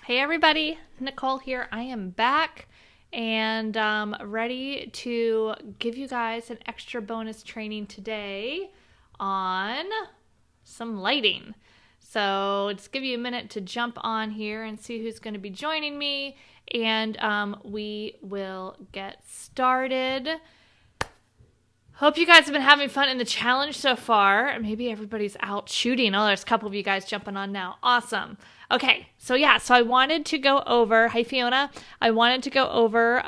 Hey everybody, Nicole here. I am back and ready to give you guys an extra bonus training today on some lighting. So just give you a minute to jump on here and see who's going to be joining me, and we will get started. Hope you guys have been having fun in the challenge so far. Maybe everybody's out shooting. Oh, there's a couple of you guys jumping on now. Awesome. Okay, so I wanted to go over, hi Fiona, I wanted to go over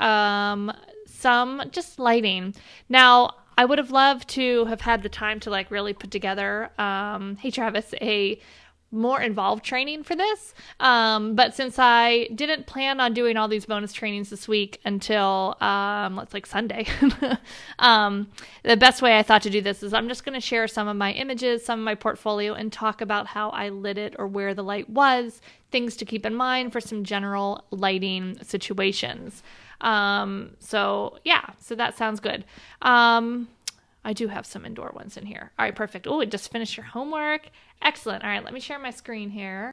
some just lighting. Now, I would have loved to have had the time to like really put together, hey Travis, a more involved training for this. But since I didn't plan on doing all these bonus trainings this week until let's like Sunday, the best way I thought to do this is I'm just going to share some of my images, some of my portfolio, and talk about how I lit it or where the light was, things to keep in mind for some general lighting situations. So that sounds good. I do have some indoor ones in here. All right, perfect. Oh, just finished your homework. Excellent. All right, let me share my screen here.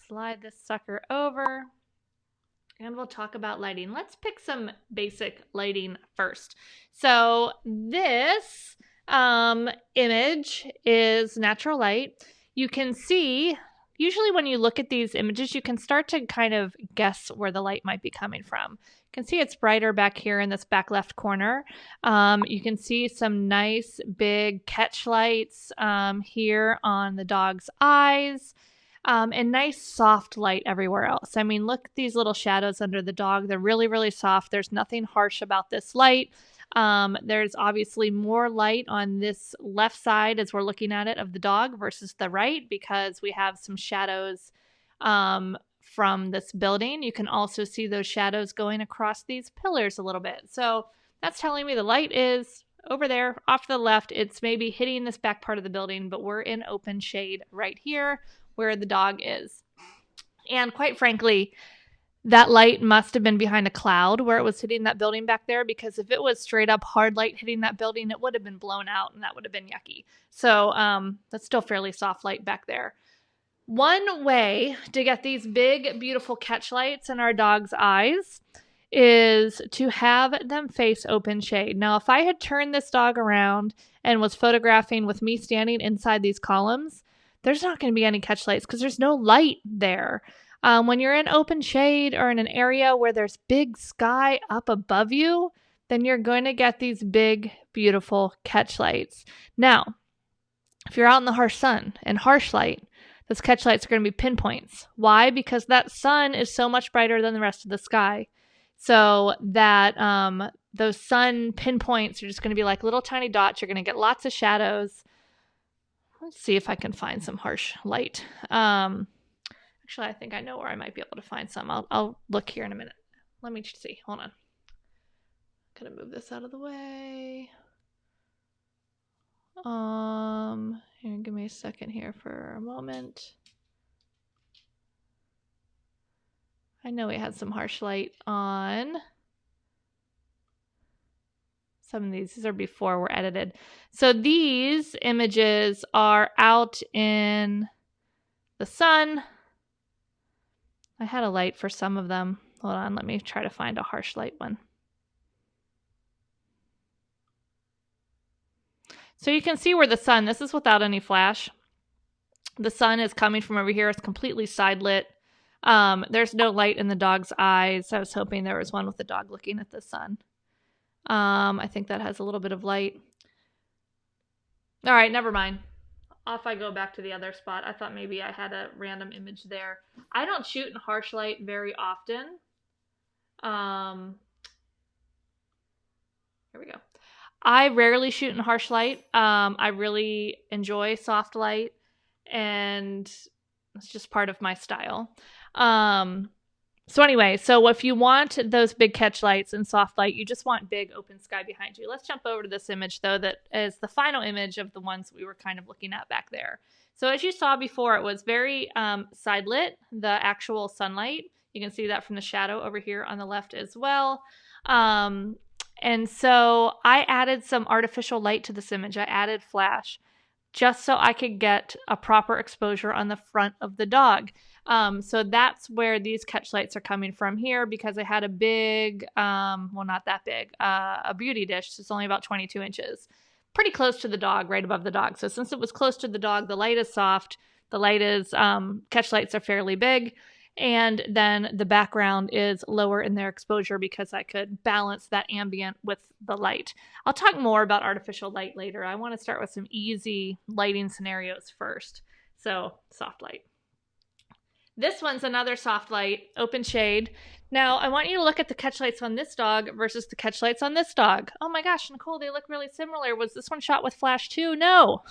Slide this sucker over. And we'll talk about lighting. Let's pick some basic lighting first. So this image is natural light. You can see, usually when you look at these images, you can start to kind of guess where the light might be coming from. You can see it's brighter back here in this back left corner. You can see some nice big catch lights here on the dog's eyes. And nice soft light everywhere else. I mean, look at these little shadows under the dog. They're really, really soft. There's nothing harsh about this light. There's obviously more light on this left side as we're looking at it of the dog versus the right because we have some shadows from this building. You can also see those shadows going across these pillars a little bit. So that's telling me the light is over there off to the left. It's maybe hitting this back part of the building, but we're in open shade right here where the dog is. And quite frankly, that light must have been behind a cloud where it was hitting that building back there, because if it was straight up hard light hitting that building, it would have been blown out and that would have been yucky. So that's still fairly soft light back there. One way to get these big, beautiful catch lights in our dog's eyes is to have them face open shade. Now, if I had turned this dog around and was photographing with me standing inside these columns, there's not going to be any catch lights because there's no light there. When you're in open shade or in an area where there's big sky up above you, then you're going to get these big, beautiful catch lights. Now, if you're out in the harsh sun and harsh light, those catch lights are going to be pinpoints. Why? Because that sun is so much brighter than the rest of the sky. So that those sun pinpoints are just going to be like little tiny dots. You're going to get lots of shadows. Let's see if I can find some harsh light. Actually, I think I know where I might be able to find some. I'll look here in a minute. Let me see. Hold on. I'm going to move this out of the way. Here, give me a second here for a moment. I know we had some harsh light on some of these. These are before we're edited. So these images are out in the sun. I had a light for some of them. Hold on, let me try to find a harsh light one. So you can see where the sun, this is without any flash. The sun is coming from over here. It's completely side lit. There's no light in the dog's eyes. I was hoping there was one with the dog looking at the sun. I think that has a little bit of light. All right, never mind. Off I go back to the other spot. I thought maybe I had a random image there. I don't shoot in harsh light very often. Here we go. I rarely shoot in harsh light. I really enjoy soft light, and it's just part of my style. So if you want those big catch lights and soft light, you just want big open sky behind you. Let's jump over to this image, though, that is the final image of the ones we were kind of looking at back there. So as you saw before, it was very side lit, the actual sunlight. You can see that from the shadow over here on the left as well. And so I added some artificial light to this image. I added flash. just so I could get a proper exposure on the front of the dog. So that's where these catch lights are coming from here, because I had a big, well, not that big, a beauty dish. It's only about 22 inches, pretty close to the dog, right above the dog. So since it was close to the dog, the light is soft. The light is, catch lights are fairly big. And then the background is lower in their exposure because I could balance that ambient with the light. I'll talk more about artificial light later. I want to start with some easy lighting scenarios first. So, soft light. This one's another soft light, open shade. Now, I want you to look at the catch lights on this dog versus the catch lights on this dog. Oh my gosh, Nicole, they look really similar. Was this one shot with flash too? No.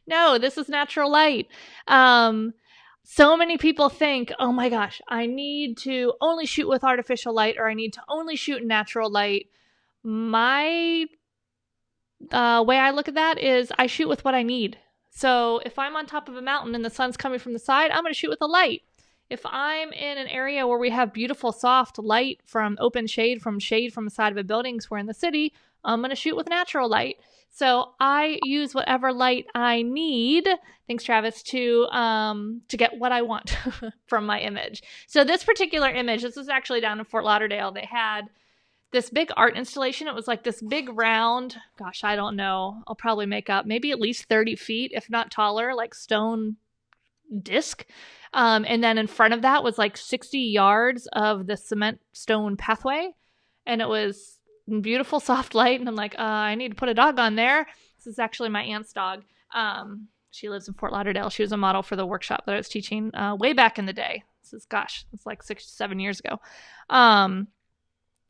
No, this is natural light. So many people think, oh my gosh, I need to only shoot with artificial light, or I need to only shoot in natural light. My way I look at that is I shoot with what I need. So if I'm on top of a mountain and the sun's coming from the side, I'm going to shoot with a light. If I'm in an area where we have beautiful soft light from open shade from the side of a building, because we're in the city, I'm going to shoot with natural light. So I use whatever light I need, thanks Travis, to get what I want from my image. So this particular image, this was actually down in Fort Lauderdale. They had this big art installation. It was like this big round, gosh, I don't know, I'll probably make up maybe at least 30 feet, if not taller, like stone disc. And then in front of that was like 60 yards of the cement stone pathway. And it was beautiful soft light. And I'm like, I need to put a dog on there. This is actually my aunt's dog. She lives in Fort Lauderdale. She was a model for the workshop that I was teaching way back in the day. It's like 6-7 years ago.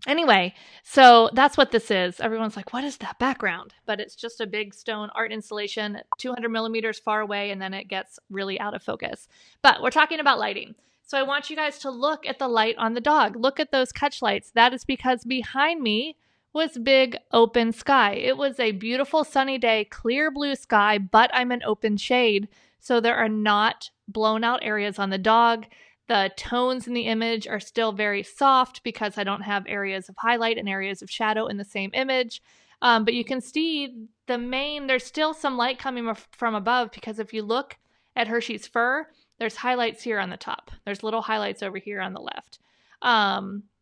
Anyway, so that's what this is. Everyone's like, what is that background? But it's just a big stone art installation, 200 millimeters far away, and then it gets really out of focus. But we're talking about lighting. So I want you guys to look at the light on the dog. Look at those catch lights. That is because behind me was big open sky. It was a beautiful sunny day, clear blue sky, but I'm in open shade. So there are not blown out areas on the dog. The tones in the image are still very soft because I don't have areas of highlight and areas of shadow in the same image. But you can see there's still some light coming from above, because if you look at Hershey's fur, there's highlights here on the top. There's little highlights over here on the left.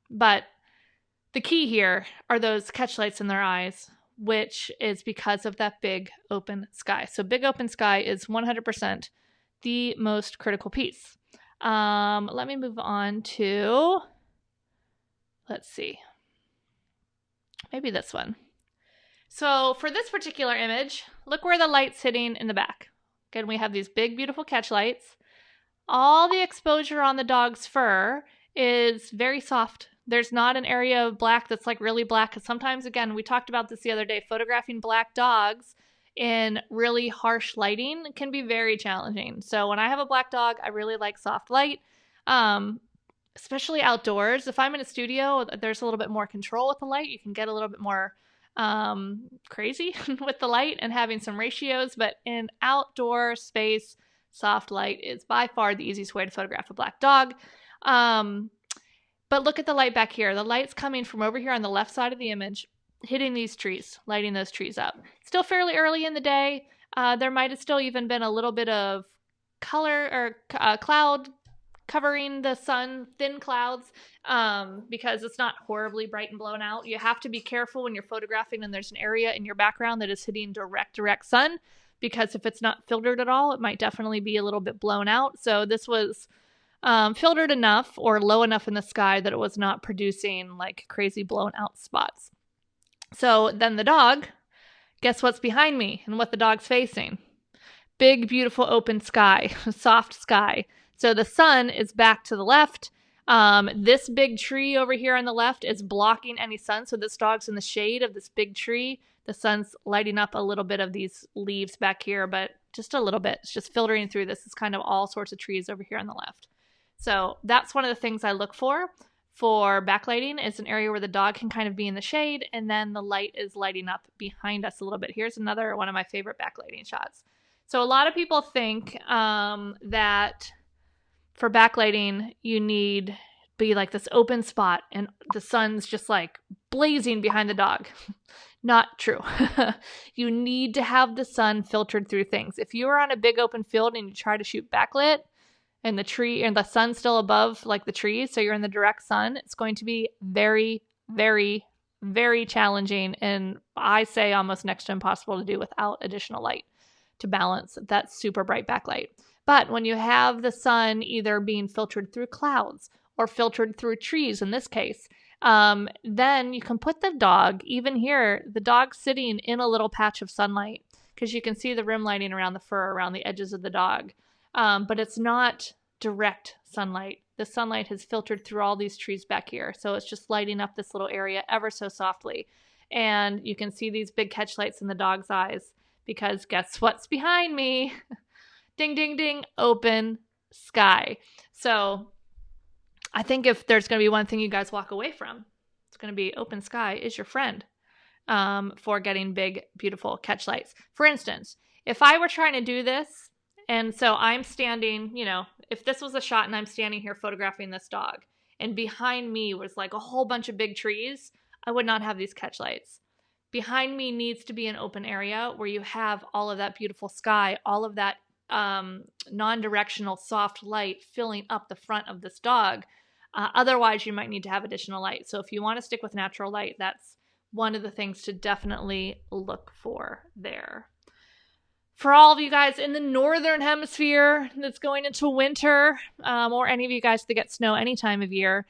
But the key here are those catch lights in their eyes, which is because of that big open sky. So big open sky is 100% the most critical piece. Let me move on to, let's see, maybe this one. So for this particular image, look where the light's hitting in the back. Again, we have these big, beautiful catch lights. All the exposure on the dog's fur is very soft. There's not an area of black that's like really black. Because sometimes, again, we talked about this the other day, photographing black dogs in really harsh lighting can be very challenging. So when I have a black dog, I really like soft light, especially outdoors. If I'm in a studio, there's a little bit more control with the light. You can get a little bit more crazy with the light and having some ratios. But in outdoor space, soft light is by far the easiest way to photograph a black dog. But look at the light back here. The light's coming from over here on the left side of the image, hitting these trees, lighting those trees up. Still fairly early in the day. There might have still even been a little bit of color or cloud covering the sun, thin clouds, because it's not horribly bright and blown out. You have to be careful when you're photographing and there's an area in your background that is hitting direct sun, because if it's not filtered at all, it might definitely be a little bit blown out. So this was filtered enough or low enough in the sky that it was not producing like crazy blown out spots. So then the dog, guess what's behind me and what the dog's facing? Big, beautiful open sky, soft sky. So the sun is back to the left. This big tree over here on the left is blocking any sun. So this dog's in the shade of this big tree. The sun's lighting up a little bit of these leaves back here, but just a little bit. It's just filtering through. This is kind of all sorts of trees over here on the left. So that's one of the things I look for backlighting, is an area where the dog can kind of be in the shade, and then the light is lighting up behind us a little bit. Here's another one of my favorite backlighting shots. So a lot of people think that for backlighting, you need be like this open spot and the sun's just like blazing behind the dog. Not true. You need to have the sun filtered through things. If you are on a big open field and you try to shoot backlit and the sun's still above like the trees, so you're in the direct sun, it's going to be very, very, very challenging, and I say almost next to impossible to do without additional light to balance that super bright backlight. But when you have the sun either being filtered through clouds or filtered through trees in this case, then you can put the dog, even here, the dog's sitting in a little patch of sunlight because you can see the rim lighting around the fur, around the edges of the dog. But it's not direct sunlight. The sunlight has filtered through all these trees back here. So it's just lighting up this little area ever so softly. And you can see these big catch lights in the dog's eyes because guess what's behind me? Ding, ding, ding, open sky. So I think if there's going to be one thing you guys walk away from, it's going to be open sky is your friend for getting big, beautiful catch lights. For instance, if I were trying to do this, and so I'm standing, if this was a shot and I'm standing here photographing this dog, and behind me was like a whole bunch of big trees, I would not have these catch lights. Behind me needs to be an open area where you have all of that beautiful sky, all of that non-directional soft light filling up the front of this dog. Otherwise, you might need to have additional light. So if you want to stick with natural light, that's one of the things to definitely look for there. For all of you guys in the northern hemisphere that's going into winter, or any of you guys that get snow any time of year,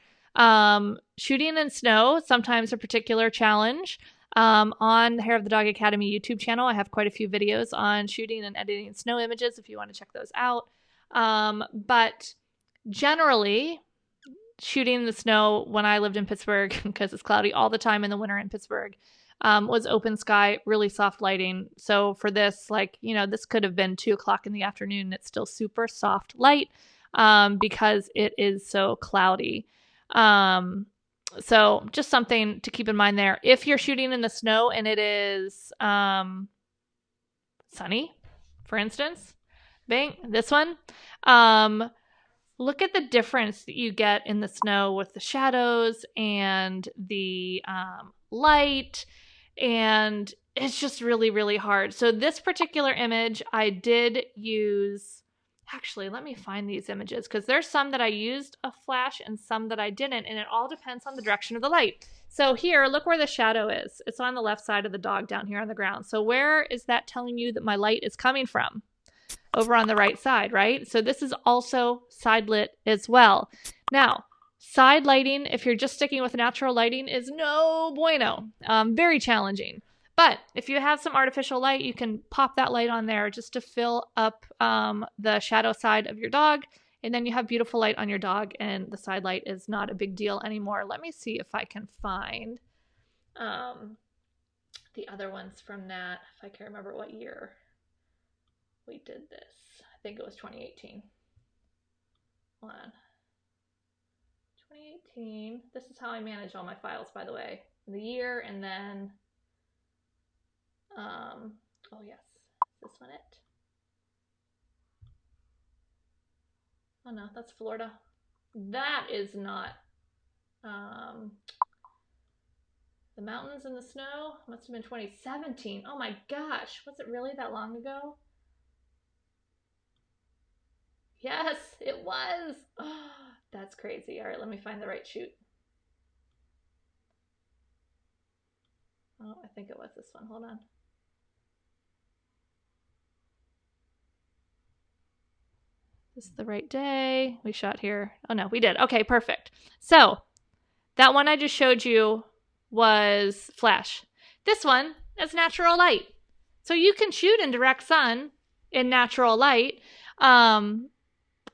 shooting in snow, sometimes a particular challenge. On the Hair of the Dog Academy YouTube channel, I have quite a few videos on shooting and editing snow images if you want to check those out. But generally, shooting in the snow when I lived in Pittsburgh, because it's cloudy all the time in the winter in Pittsburgh, was open sky, really soft lighting. So for this, this could have been 2:00 in the afternoon. It's still super soft light because it is so cloudy. So just something to keep in mind there. If you're shooting in the snow and it is sunny, for instance, bang, this one, look at the difference that you get in the snow with the shadows and the light, and it's just really, really hard. So this particular image, I did use, actually, let me find these images because there's some that I used a flash and some that I didn't, and it all depends on the direction of the light. So here, look where the shadow is. It's on the left side of the dog down here on the ground. So where is that telling you that my light is coming from? Over on the right side, right? So this is also side lit as well. Now, side lighting, if you're just sticking with natural lighting, is no bueno. Very challenging. But if you have some artificial light, you can pop that light on there just to fill up the shadow side of your dog. And then you have beautiful light on your dog, and the side light is not a big deal anymore. Let me see if I can find the other ones from that, if I can remember what year we did this. I think it was 2018. Hold on. 2018. This is how I manage all my files, by the way. The year, and then oh yes, is this one it? Oh no, that's Florida. That is not the mountains and the snow. Must have been 2017. Oh my gosh, was it really that long ago? Yes, it was. Oh, that's crazy. All right, let me find the right shoot. Oh, I think it was this one. Hold on. This is the right day. We shot here. Oh no, we did. Okay, perfect. So that one I just showed you was flash. This one is natural light. So you can shoot in direct sun in natural light.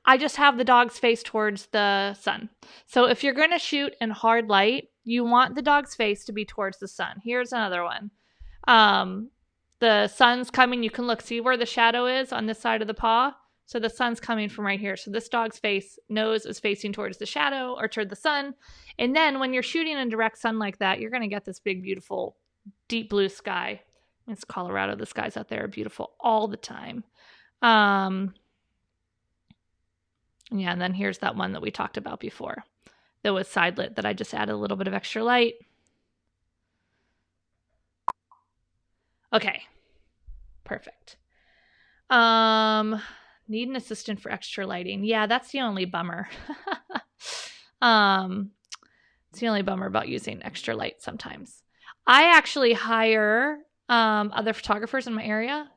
I just have the dog's face towards the sun. So if you're going to shoot in hard light, you want the dog's face to be towards the sun. Here's another one. The sun's coming. You can look, see where the shadow is on this side of the paw? So the sun's coming from right here. So this dog's nose is facing towards the shadow or toward the sun. And then when you're shooting in direct sun like that, you're going to get this big, beautiful, deep blue sky. It's Colorado. The skies out there are beautiful all the time. Yeah, and then here's that one that we talked about before. that was side lit that I just added a little bit of extra light. Okay, perfect. Need an assistant for extra lighting. Yeah, that's the only bummer. It's the only bummer about using extra light sometimes. I actually hire other photographers in my area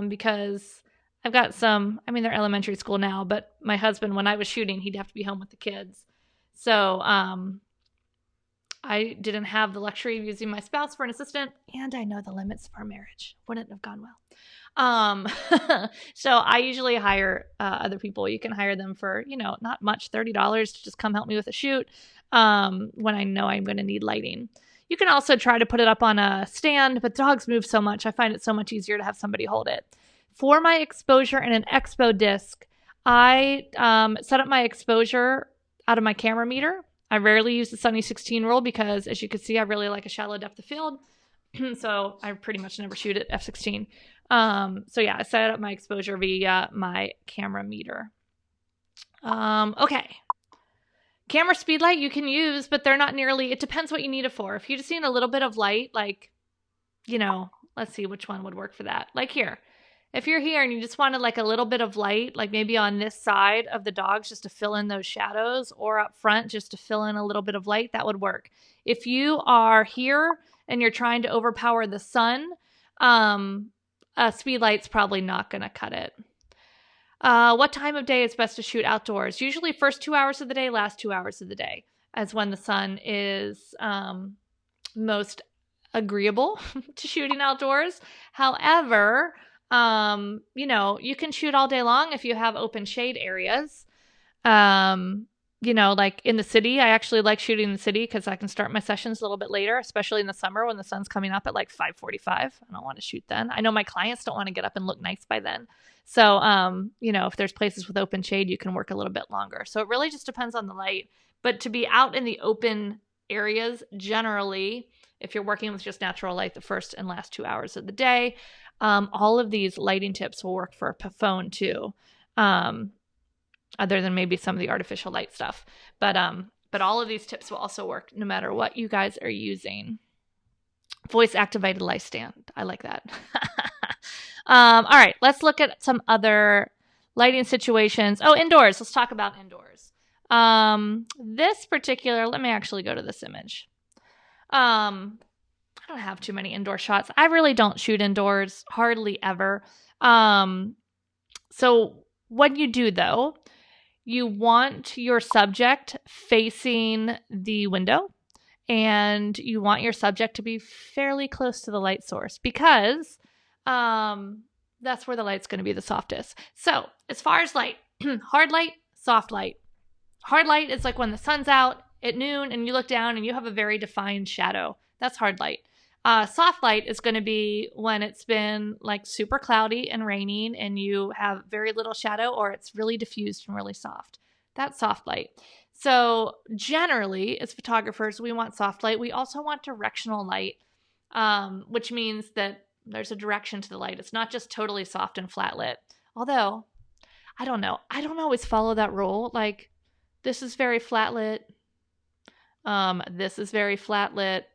because I've got some, I mean, they're elementary school now, but my husband, when I was shooting, he'd have to be home with the kids. So I didn't have the luxury of using my spouse for an assistant, and I know the limits of our marriage. Wouldn't have gone well. So I usually hire other people. You can hire them for, not much, $30 to just come help me with a shoot when I know I'm going to need lighting. You can also try to put it up on a stand, but dogs move so much. I find it so much easier to have somebody hold it. For my exposure and an expo disc, I set up my exposure out of my camera meter. I rarely use the Sunny 16 rule because, as you can see, I really like a shallow depth of field. So I pretty much never shoot at f16. So yeah, I set up my exposure via my camera meter. Okay. Camera speed light you can use, but they're not nearly, it depends what you need it for. If you just need a little bit of light, like, let's see which one would work for that. Like here. If you're here and you just wanted like a little bit of light, like maybe on this side of the dogs just to fill in those shadows, or up front just to fill in a little bit of light, that would work. If you are here and you're trying to overpower the sun, a speed light's probably not going to cut it. What time of day is best to shoot outdoors? Usually first 2 hours of the day, last 2 hours of the day, as when the sun is most agreeable to shooting outdoors. However, you can shoot all day long if you have open shade areas. Like in the city, I actually like shooting in the city because I can start my sessions a little bit later, especially in the summer when the sun's coming up at like 5:45. I don't want to shoot then. I know my clients don't want to get up and look nice by then. So, if there's places with open shade, you can work a little bit longer. So it really just depends on the light. But to be out in the open areas, generally, if you're working with just natural light the first and last 2 hours of the day, all of these lighting tips will work for a phone too. Other than maybe some of the artificial light stuff. But all of these tips will also work no matter what you guys are using. Voice activated light stand. I like that. All right, let's look at some other lighting situations. Oh, indoors. Let's talk about indoors. This particular, let me actually go to this image. I don't have too many indoor shots. I really don't shoot indoors, hardly ever. So what you do though, you want your subject facing the window, and you want your subject to be fairly close to the light source because that's where the light's going to be the softest. So as far as light, hard light, soft light. Hard light is like when the sun's out at noon and you look down and you have a very defined shadow. That's hard light. Soft light is going to be when it's been like super cloudy and raining and you have very little shadow, or it's really diffused and really soft. That's soft light. So generally, as photographers, we want soft light. We also want directional light, which means that there's a direction to the light. It's not just totally soft and flat lit. Although, I don't know. I don't always follow that rule. Like, this is very flat lit. This is very flat lit.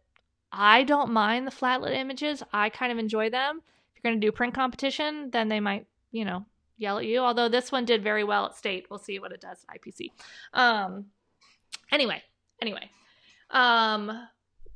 I don't mind the flat lit images. I kind of enjoy them. If you're going to do print competition, then they might, yell at you. Although this one did very well at state. We'll see what it does at IPC. Anyway.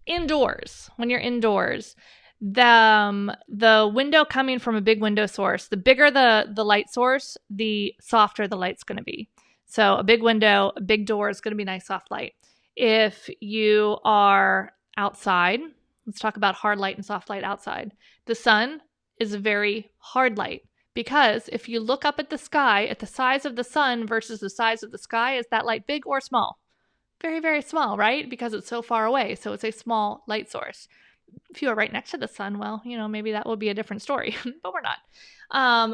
Indoors, when you're indoors, the window coming from a big window source, the bigger the light source, the softer the light's going to be. So a big window, a big door is going to be nice soft light. If you are outside, let's talk about hard light and soft light outside. The sun is a very hard light because if you look up at the sky, at the size of the sun versus the size of the sky, is that light big or small? Very, very small, right? Because it's so far away. So it's a small light source. If you are right next to the sun, well, maybe that would be a different story, but we're not.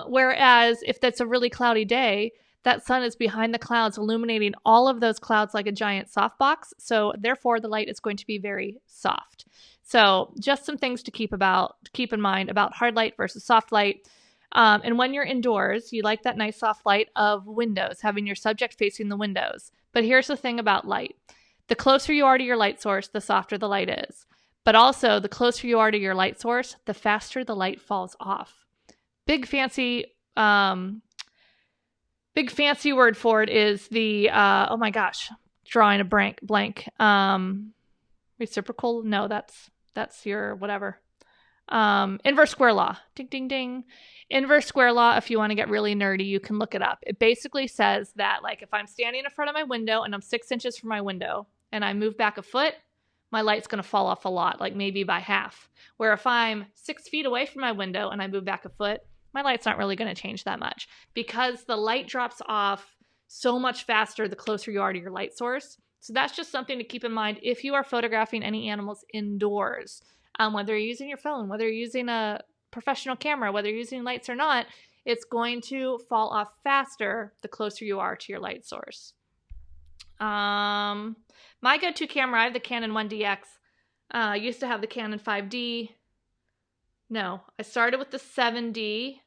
Whereas if that's a really cloudy day, that sun is behind the clouds, illuminating all of those clouds like a giant softbox. So therefore, the light is going to be very soft. So just some things to keep in mind about hard light versus soft light. And when you're indoors, you like that nice soft light of windows, having your subject facing the windows. But here's the thing about light. The closer you are to your light source, the softer the light is. But also, the closer you are to your light source, the faster the light falls off. Big fancy word for it is the, oh my gosh, drawing a blank. Reciprocal? No, that's your whatever. Inverse square law. Ding, ding, ding. Inverse square law, if you want to get really nerdy, you can look it up. It basically says that, like, if I'm standing in front of my window and I'm 6 inches from my window and I move back a foot, my light's going to fall off a lot, like maybe by half. Where if I'm 6 feet away from my window and I move back a foot, my light's not really going to change that much because the light drops off so much faster the closer you are to your light source. So that's just something to keep in mind if you are photographing any animals indoors. Whether you're using your phone, whether you're using a professional camera, whether you're using lights or not, it's going to fall off faster the closer you are to your light source. My go-to camera, I have the Canon 1DX. I used to have the Canon 5D. No, I started with the 7D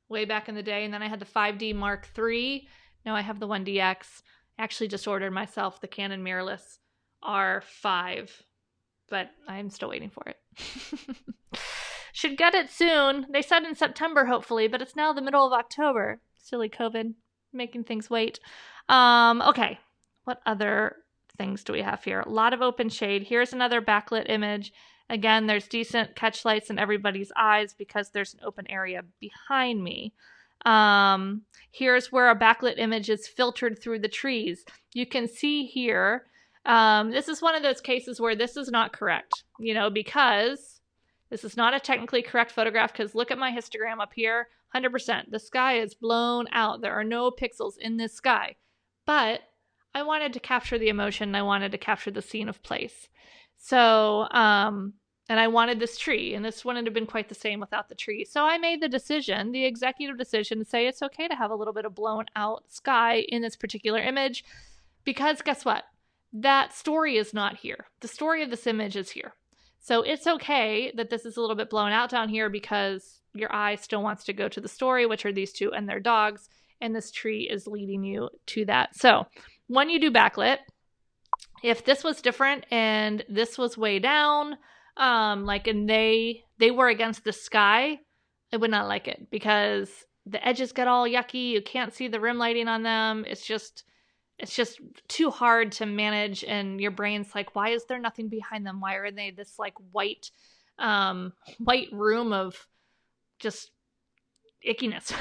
way back in the day, and then I had the 5D Mark III. Now I have the 1DX. I actually just ordered myself the Canon mirrorless R5, but I'm still waiting for it. Should get it soon. They said in September, hopefully, but it's now the middle of October. Silly COVID, making things wait. Okay, what other things do we have here? A lot of open shade. Here's another backlit image. Again, there's decent catch lights in everybody's eyes because there's an open area behind me. Here's where a backlit image is filtered through the trees. You can see here, this is one of those cases where this is not correct, because this is not a technically correct photograph because look at my histogram up here, 100%. The sky is blown out. There are no pixels in this sky. But I wanted to capture the emotion. I wanted to capture the scene of place. So, and I wanted this tree, and this wouldn't have been quite the same without the tree. So I made the executive decision to say it's okay to have a little bit of blown out sky in this particular image because guess what? That story is not here. The story of this image is here. So it's okay that this is a little bit blown out down here because your eye still wants to go to the story, which are these two and their dogs, and this tree is leading you to that. So when you do backlit, if this was different and this was way down, and they were against the sky, I would not like it because the edges get all yucky. You can't see the rim lighting on them. It's just too hard to manage, and your brain's like, why is there nothing behind them? Why are they this like white room of just ickiness?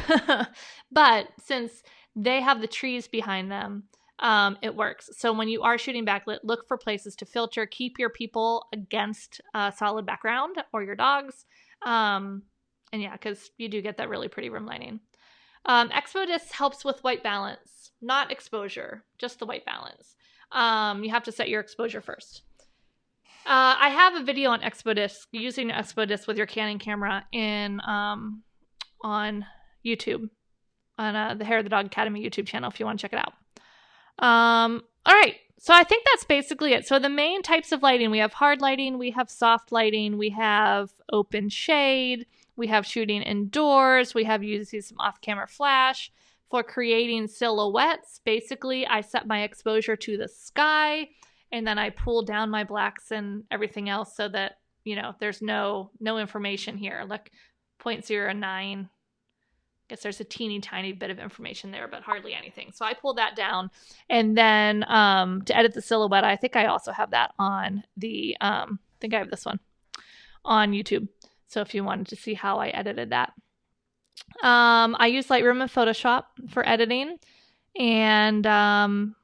But since they have the trees behind them, it works. So when you are shooting backlit, look for places to filter. Keep your people against a solid background or your dogs. And yeah, because you do get that really pretty rim lighting. Expo Disc helps with white balance, not exposure, just the white balance. You have to set your exposure first. I have a video on Expo Disc, using Expo Disc with your Canon camera on YouTube, on the Hair of the Dog Academy YouTube channel if you want to check it out. All right, so I think that's basically it. So the main types of lighting, we have hard lighting, we have soft lighting, we have open shade, we have shooting indoors, we have using some off-camera flash. For creating silhouettes, basically I set my exposure to the sky and then I pull down my blacks and everything else so that, there's no information here. Like 0.09. Guess there's a teeny tiny bit of information there, but hardly anything. So I pull that down. And then to edit the silhouette, I think I also have that on the, I think I have this one on YouTube. So if you wanted to see how I edited that. I use Lightroom and Photoshop for editing. And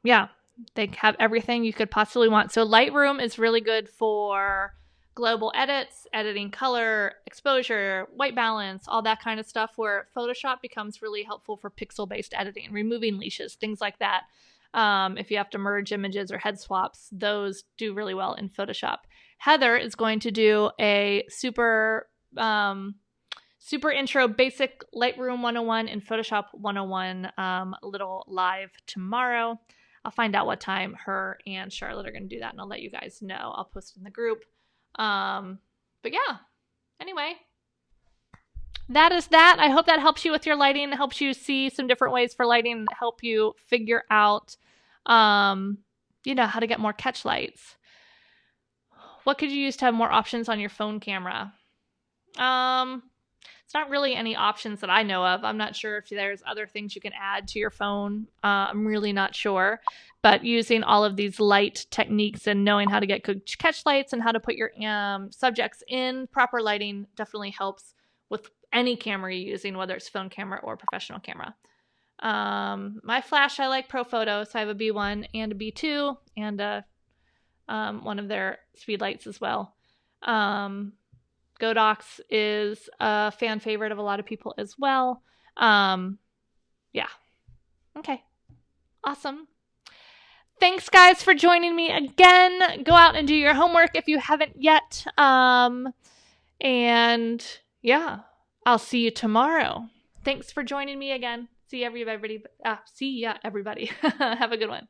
yeah, they have everything you could possibly want. So Lightroom is really good for global edits, editing color, exposure, white balance, all that kind of stuff, where Photoshop becomes really helpful for pixel-based editing, removing leashes, things like that. If you have to merge images or head swaps, those do really well in Photoshop. Heather is going to do a super intro basic Lightroom 101 and Photoshop 101 little live tomorrow. I'll find out what time her and Charlotte are going to do that, and I'll let you guys know. I'll post it in the group. But yeah, anyway, that is that. I hope that helps you with your lighting, helps you see some different ways for lighting, help you figure out, how to get more catch lights. What could you use to have more options on your phone camera? It's not really any options that I know of. I'm not sure if there's other things you can add to your phone. I'm really not sure. But using all of these light techniques and knowing how to get good catch lights and how to put your subjects in proper lighting definitely helps with any camera you're using, whether it's phone camera or professional camera. My flash, I like Pro Photo, so I have a B1 and a B2 and one of their speed lights as well. Godox is a fan favorite of a lot of people as well. Yeah. Okay. Awesome. Thanks, guys, for joining me again. Go out and do your homework if you haven't yet. And yeah, I'll see you tomorrow. Thanks for joining me again. See everybody. See ya, everybody. Have a good one.